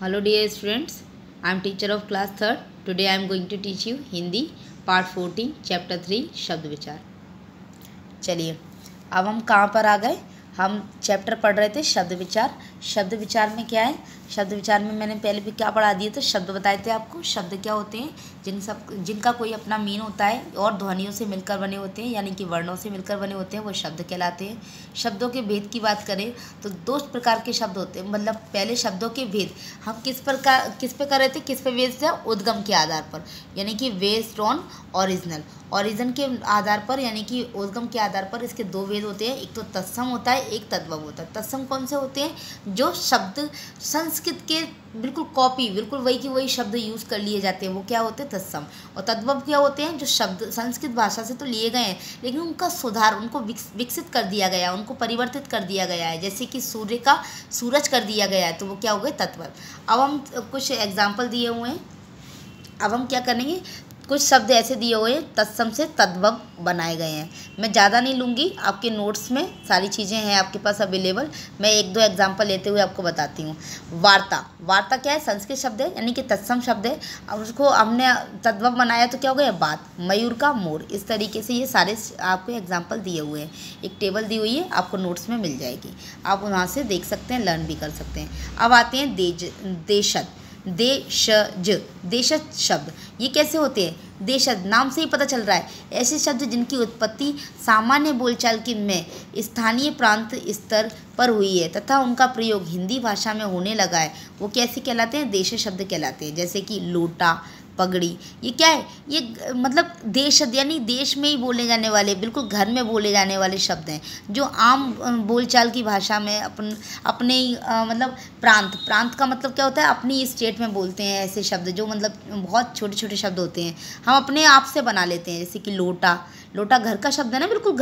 Hello dear students, I am teacher of class 3rd. Today I am going to teach you Hindi part 14 chapter 3 शब्द विचार। चलिए अब हम कहाँ पर आ गए। हम चैप्टर पढ़ रहे थे शब्द विचार। शब्द विचार में क्या है, शब्द विचार में मैंने पहले भी क्या पढ़ा दिए थे, शब्द बताए थे आपको। शब्द क्या होते हैं, जिनका कोई अपना मीन होता है और ध्वनियों से मिलकर बने होते हैं, यानी कि वर्णों से मिलकर बने होते हैं, वो शब्द कहलाते हैं। शब्दों के भेद की बात करें तो दो प्रकार के शब्द होते हैं। मतलब पहले शब्दों के भेद हम किस पे कर रहे थे, किस पे बेस्ड थे, उद्गम के आधार पर, यानी कि बेस्ड ऑन ओरिजिन के आधार पर, यानी कि उद्गम के आधार पर इसके दो भेद होते हैं। एक तो तत्सम होता है, एक तद्भव होता है। तत्सम कौन से होते हैं, जो शब्द संस्कृत के बिल्कुल कॉपी, बिल्कुल वही की वही शब्द यूज़ कर लिए जाते हैं, वो क्या होते हैं, तत्सम। और तद्भव क्या होते हैं, जो शब्द संस्कृत भाषा से तो लिए गए हैं लेकिन उनका सुधार, उनको विकसित कर दिया गया, उनको परिवर्तित कर दिया गया है। जैसे कि सूर्य का सूरज कर दिया गया है, तो वो क्या हो गए, तद्भव। अब हम कुछ एग्जाम्पल दिए हुए हैं। अब हम क्या करेंगे, कुछ शब्द ऐसे दिए हुए हैं तत्सम से तद्भव बनाए गए हैं। मैं ज़्यादा नहीं लूँगी, आपके नोट्स में सारी चीज़ें हैं आपके पास अवेलेबल। मैं एक दो एग्जांपल लेते हुए आपको बताती हूँ। वार्ता क्या है, संस्कृत शब्द है, यानी कि तत्सम शब्द है। अब उसको हमने तद्भव बनाया तो क्या हो गया, बात। मयूर का मोर, इस तरीके से ये सारे आपको एग्जाम्पल दिए हुए हैं। एक टेबल दी हुई है, आपको नोट्स में मिल जाएगी, आप वहाँ से देख सकते हैं, लर्न भी कर सकते हैं। अब आते हैं देशज। देशज शब्द ये कैसे होते हैं, देशज नाम से ही पता चल रहा है, ऐसे शब्द जिनकी उत्पत्ति सामान्य बोलचाल की में स्थानीय प्रांत स्तर पर हुई है तथा उनका प्रयोग हिंदी भाषा में होने लगा है, वो कैसे कहलाते हैं, देशज शब्द कहलाते हैं। जैसे कि लोटा, पगड़ी, ये क्या है, ये मतलब देश यानी देश में ही बोले जाने वाले, बिल्कुल घर में बोले जाने वाले शब्द हैं, जो आम बोलचाल की भाषा में अपने ही मतलब प्रांत का मतलब क्या होता है, अपनी स्टेट में बोलते हैं ऐसे शब्द, जो मतलब बहुत छोटे छोटे शब्द होते हैं, हम अपने आप से बना लेते हैं। जैसे कि लोटा घर का शब्द है ना, बिल्कुल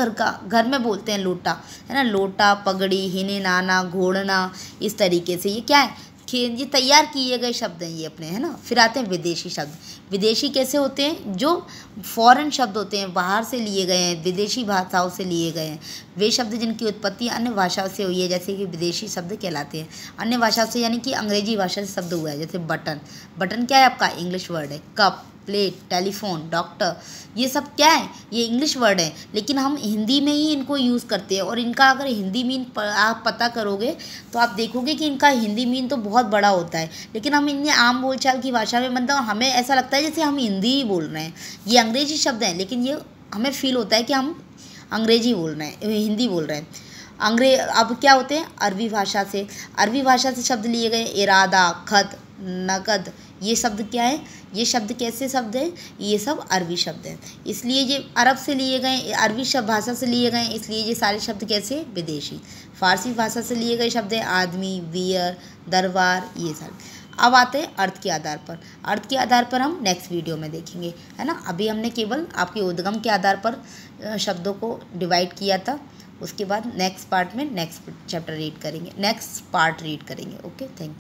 घर में बोलते हैं लोटा, है ना। लोटा, पगड़ी, हिने नाना, घोड़ना, इस तरीके से ये क्या है, ये तैयार किए गए शब्द हैं ये अपने, है ना। फिर आते हैं विदेशी शब्द। विदेशी कैसे होते हैं, जो फॉरेन शब्द होते हैं, बाहर से लिए गए हैं, विदेशी भाषाओं से लिए गए हैं। वे शब्द जिनकी उत्पत्ति अन्य भाषाओं से हुई है, जैसे कि विदेशी शब्द कहलाते हैं। अन्य भाषा से यानी कि अंग्रेजी भाषा से शब्द हुआ है। जैसे बटन क्या है आपका, इंग्लिश वर्ड है। कप, प्लेट, टेलीफोन, डॉक्टर, ये सब क्या है, ये इंग्लिश वर्ड है, लेकिन हम हिंदी में ही इनको यूज़ करते हैं। और इनका अगर हिंदी मीन आप पता करोगे तो आप देखोगे कि इनका हिंदी मीन तो बहुत बड़ा होता है, लेकिन हम इन्हें आम बोलचाल की भाषा में, मतलब हमें ऐसा लगता है जैसे हम हिंदी ही बोल रहे हैं। ये अंग्रेजी शब्द हैं, लेकिन ये हमें फील होता है कि हम अंग्रेजी बोल रहे हैं, हिंदी बोल रहे हैं। अब क्या होते हैं, अरबी भाषा से शब्द लिए गए। इरादा, खत, नकद, ये शब्द क्या है, ये शब्द कैसे शब्द हैं, ये सब अरबी शब्द हैं, इसलिए ये अरब से लिए गए, अरबी भाषा से लिए गए, इसलिए ये सारे शब्द कैसे, विदेशी। फारसी भाषा से लिए गए शब्द हैं आदमी, बियर, दरबार, ये सब। अब आते हैं अर्थ के आधार पर। अर्थ के आधार पर हम नेक्स्ट वीडियो में देखेंगे, है ना। अभी हमने केवल आपके उद्गम के आधार पर शब्दों को डिवाइड किया था। उसके बाद नेक्स्ट पार्ट में नेक्स्ट चैप्टर रीड करेंगे, नेक्स्ट पार्ट रीड करेंगे। Okay, thank you.